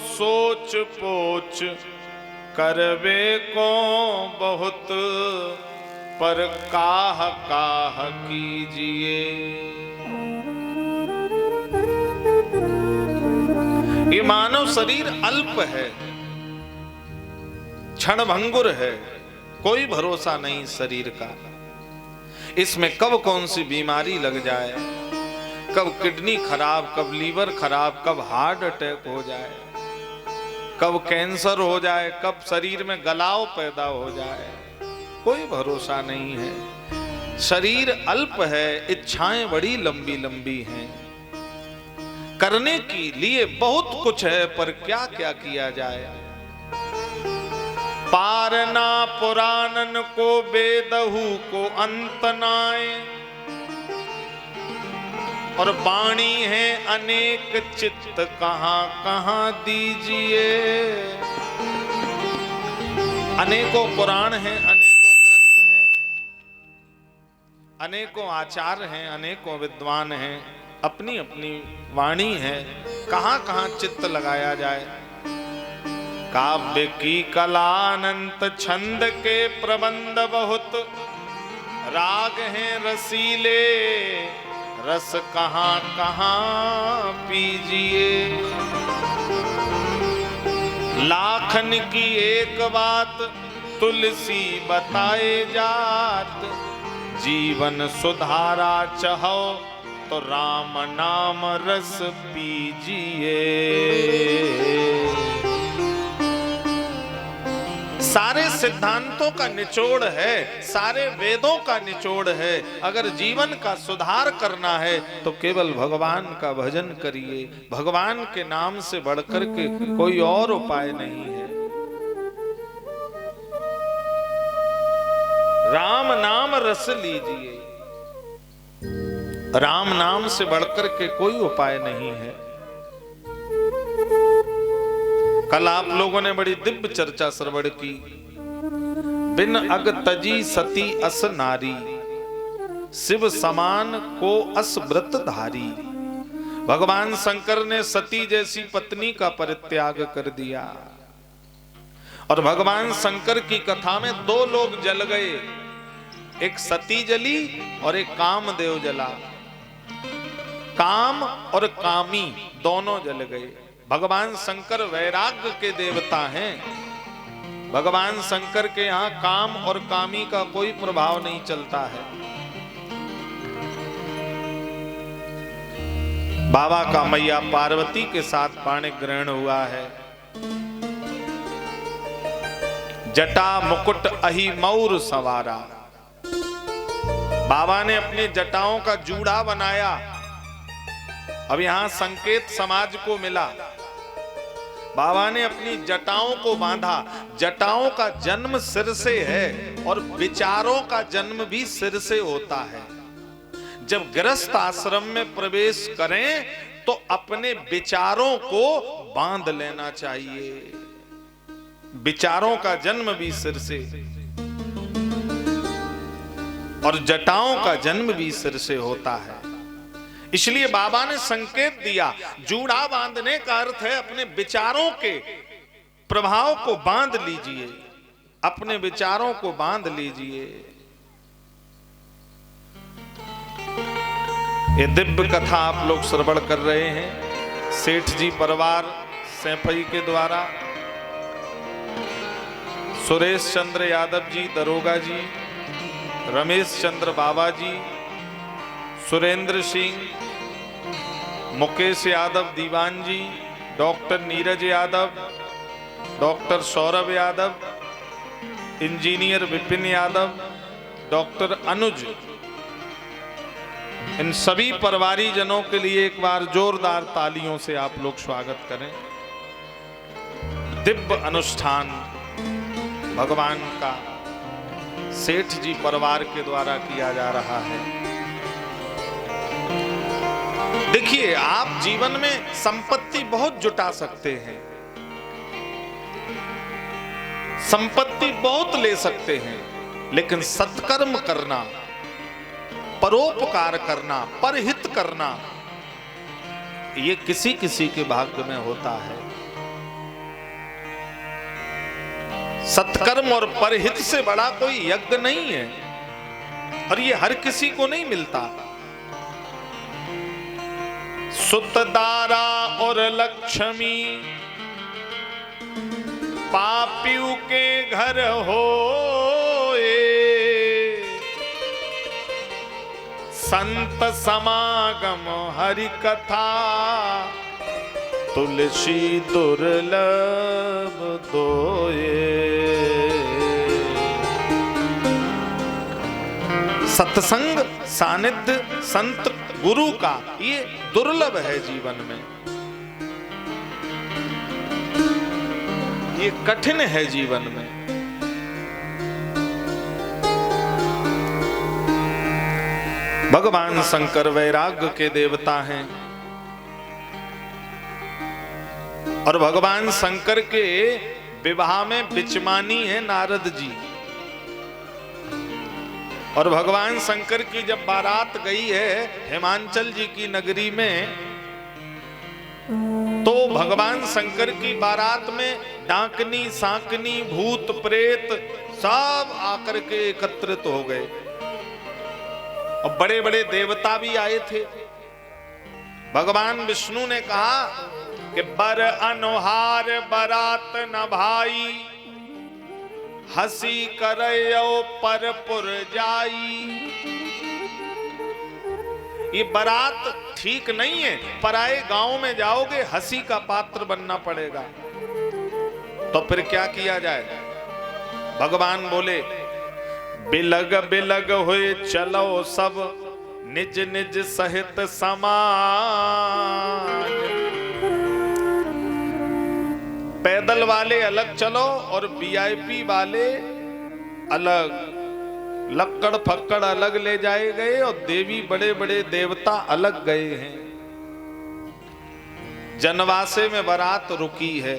सोच पोच करवे को बहुत, पर काह काह कीजिए। ये मानव शरीर अल्प है, क्षणभंगुर है, कोई भरोसा नहीं शरीर का। इसमें कब कौन सी बीमारी लग जाए, कब किडनी खराब, कब लीवर खराब, कब हार्ट अटैक हो जाए, कब कैंसर हो जाए, कब शरीर में गलाव पैदा हो जाए, कोई भरोसा नहीं है। शरीर अल्प है, इच्छाएं बड़ी लंबी लंबी हैं, करने के लिए बहुत कुछ है, पर क्या क्या किया जाए। पारना पुराणन को बेदहू को अंत नाए, और बाणी है अनेक चित्त कहां कहां दीजिए। अनेकों पुराण हैं, अनेकों ग्रंथ हैं, अनेकों आचार्य हैं, अनेकों विद्वान हैं, अपनी अपनी वाणी है, कहां कहां चित्त लगाया जाए। काव्य की कला अनंत, छंद के प्रबंध बहुत, राग हैं रसीले, रस कहां कहां पीजिए। लाखन की एक बात तुलसी बताए जात, जीवन सुधारा चाहो तो राम नाम रस पीजिए। सारे सिद्धांतों का निचोड़ है, सारे वेदों का निचोड़ है। अगर जीवन का सुधार करना है तो केवल भगवान का भजन करिए। भगवान के नाम से बढ़कर के कोई और उपाय नहीं है। राम नाम रस लीजिए, राम नाम से बढ़कर के कोई उपाय नहीं है। कल आप लोगों ने बड़ी दिव्य चर्चा श्रवण की। बिन अग तजी सती अस नारी, शिव समान को अस व्रत धारी। भगवान शंकर ने सती जैसी पत्नी का परित्याग कर दिया, और भगवान शंकर की कथा में दो लोग जल गए, एक सती जली और एक कामदेव जला। काम और कामी दोनों जल गए। भगवान शंकर वैराग्य के देवता हैं। भगवान शंकर के यहां काम और कामी का कोई प्रभाव नहीं चलता है। बाबा का मैया पार्वती के साथ पाणी ग्रहण हुआ है। जटा मुकुट अहि मौर सवारा, बाबा ने अपनी जटाओं का जूड़ा बनाया। अब यहां संकेत समाज को मिला। बाबा ने अपनी जटाओं को बांधा। जटाओं का जन्म सिर से है, और विचारों का जन्म भी सिर से होता है। जब गृहस्थ आश्रम में प्रवेश करें तो अपने विचारों को बांध लेना चाहिए। विचारों का जन्म भी सिर से, और जटाओं का जन्म भी सिर से होता है। इसलिए बाबा ने संकेत दिया, जूड़ा बांधने का अर्थ है अपने विचारों के प्रभाव को बांध लीजिए, अपने विचारों को बांध लीजिए। ये दिव्य कथा आप लोग श्रवण कर रहे हैं सेठ जी परिवार सैफई के द्वारा। सुरेश चंद्र यादव जी दरोगा जी, रमेश चंद्र बाबा जी, सुरेंद्र सिंह, मुकेश यादव दीवान ji, doctor Neeraj Yadav, doctor Saurabh Yadav, engineer Vipin Yadav, doctor Anuj, इन सभी परिवारी जनों के लिए एक बार जोरदार तालियों से आप लोग स्वागत करें। दिव्य अनुष्ठान भगवान का सेठ जी परिवार के द्वारा किया जा रहा है। देखिए, आप जीवन में संपत्ति बहुत जुटा सकते हैं, संपत्ति बहुत ले सकते हैं, लेकिन सत्कर्म करना, परोपकार करना, परहित करना, ये किसी किसी के भाग्य में होता है। सत्कर्म और परहित से बड़ा कोई यज्ञ नहीं है, और ये हर किसी को नहीं मिलता। सुतदारा और लक्ष्मी पापियों के घर होए, संत समागम हरि कथा तुलसी दुर्लभ दोए। सत्संग सानिध्य संत गुरु का ये दुर्लभ है जीवन में, ये कठिन है जीवन में। भगवान शंकर वैराग्य के देवता हैं, और भगवान शंकर के विवाह में बिचमानी है नारद जी। और भगवान शंकर की जब बारात गई है हिमांचल जी की नगरी में, तो भगवान शंकर की बारात में डाकनी सांकनी भूत प्रेत सब आकर के एकत्रित हो गए, और बड़े बड़े देवता भी आए थे। भगवान विष्णु ने कहा कि बर अनुहार बारात न भाई, हंसी करयो परपुर जाई। ये बारात ठीक नहीं है, पराए गांव में जाओगे हंसी का पात्र बनना पड़ेगा। तो फिर क्या किया जाए? भगवान बोले बिलग बिलग हुए चलो सब निज निज सहित समाज। पैदल वाले अलग चलो और वीआईपी वाले अलग, लक्कड़ फक्कड़ अलग ले जाए गए, और देवी बड़े बड़े देवता अलग गए हैं। जनवासे में बारात रुकी है।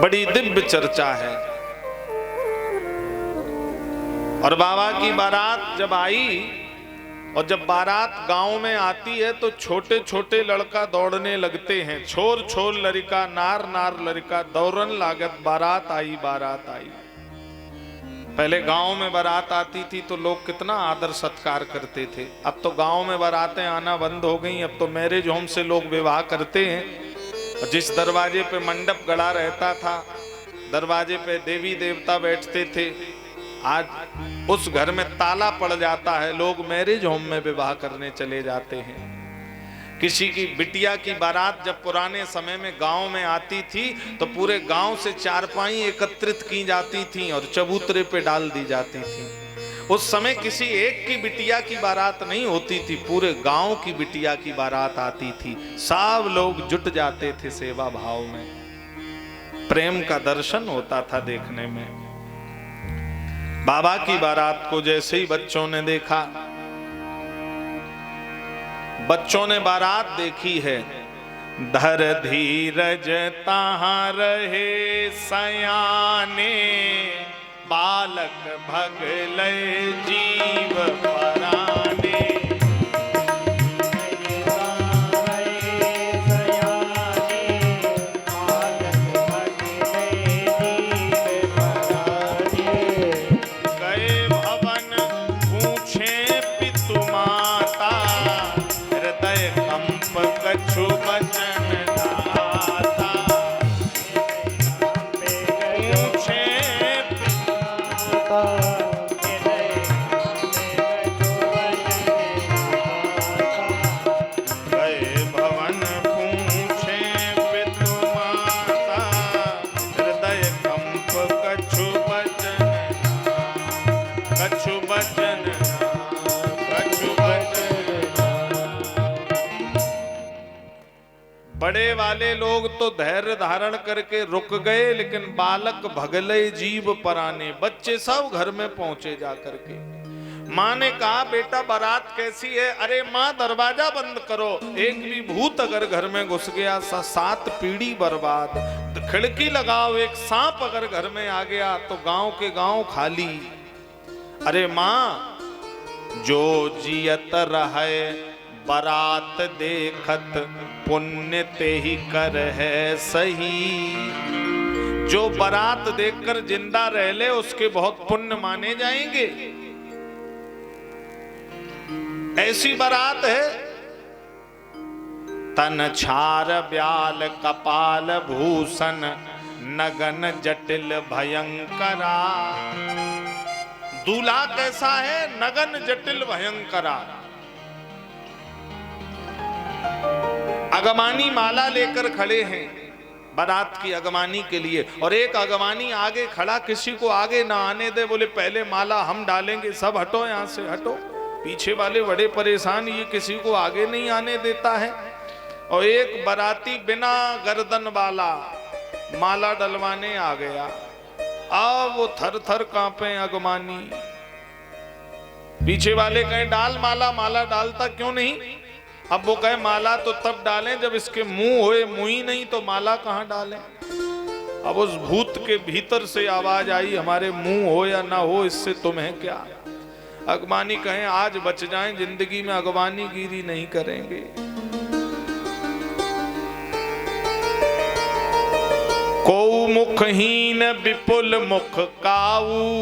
बड़ी दिव्य चर्चा है। और बाबा की बारात जब आई, और जब बारात गांव में आती है तो छोटे छोटे लड़का दौड़ने लगते हैं, छोर छोर लड़का नार नार लड़का दौड़न लागत बारात आई बारात आई। पहले गांव में बारात आती थी तो लोग कितना आदर सत्कार करते थे। अब तो गांव में बारातें आना बंद हो गई। अब तो मैरिज होम से लोग विवाह करते हैं। जिस दरवाजे पे मंडप गड़ा रहता था, दरवाजे पे देवी देवता बैठते थे, आज उस घर में ताला पड़ जाता है, लोग मैरिज होम में विवाह करने चले जाते हैं। किसी की बिटिया की बारात जब पुराने समय में गांव में आती थी तो पूरे गांव से चारपाई एकत्रित की जाती थी और चबूतरे पे डाल दी जाती थी। उस समय किसी एक की बिटिया की बारात नहीं होती थी, पूरे गांव की बिटिया की बारात आती थी। सब लोग जुट जाते थे सेवा भाव में, प्रेम का दर्शन होता था देखने में। बाबा की बारात को जैसे ही बच्चों ने देखा, बच्चों ने बारात देखी है, धर धीरज तहाँ रहे सयाने, बालक भगले जीव पराने। बड़े वाले लोग तो धैर्य धारण करके रुक गए, लेकिन बालक भगले जीव पराने, बच्चे सब घर में पहुंचे जा करके। माँ ने कहा बेटा बारात कैसी है? अरे माँ दरवाजा बंद करो, एक भी भूत अगर घर में घुस गया 7 पीढ़ी बर्बाद। तो खिड़की लगाओ, एक सांप अगर घर में आ गया तो गांव के गांव खाली। अरे माँ जो जियत रहे बारात देखत पुण्य ते ही कर है सही। जो बारात देखकर जिंदा रह ले उसके बहुत पुण्य माने जाएंगे। ऐसी बारात है, तन छार ब्याल कपाल भूषण नगन जटिल भयंकरा। दूल्हा कैसा है? नगन जटिल भयंकरा। अगमानी माला लेकर खड़े हैं बारात की अगमानी के लिए, और एक अगमानी आगे खड़ा, किसी को आगे ना आने दे, बोले पहले माला हम डालेंगे, सब हटो यहां से हटो। पीछे वाले बड़े परेशान, ये किसी को आगे नहीं आने देता है। और एक बाराती बिना गर्दन वाला माला डलवाने आ गया। अब वो थर थर कांपे अगमानी। पीछे वाले कहें डाल माला, माला डालता क्यों नहीं? अब वो कहे माला तो तब डालें जब इसके मुंह होए, मुंह ही नहीं तो माला कहां डालें। अब उस भूत के भीतर से आवाज आई, हमारे मुंह हो या ना हो इससे तुम्हें क्या। अगमानी कहें आज बच जाएं, जिंदगी में अगमानी गिरी नहीं करेंगे। को मुखहीन विपुल मुख काऊ।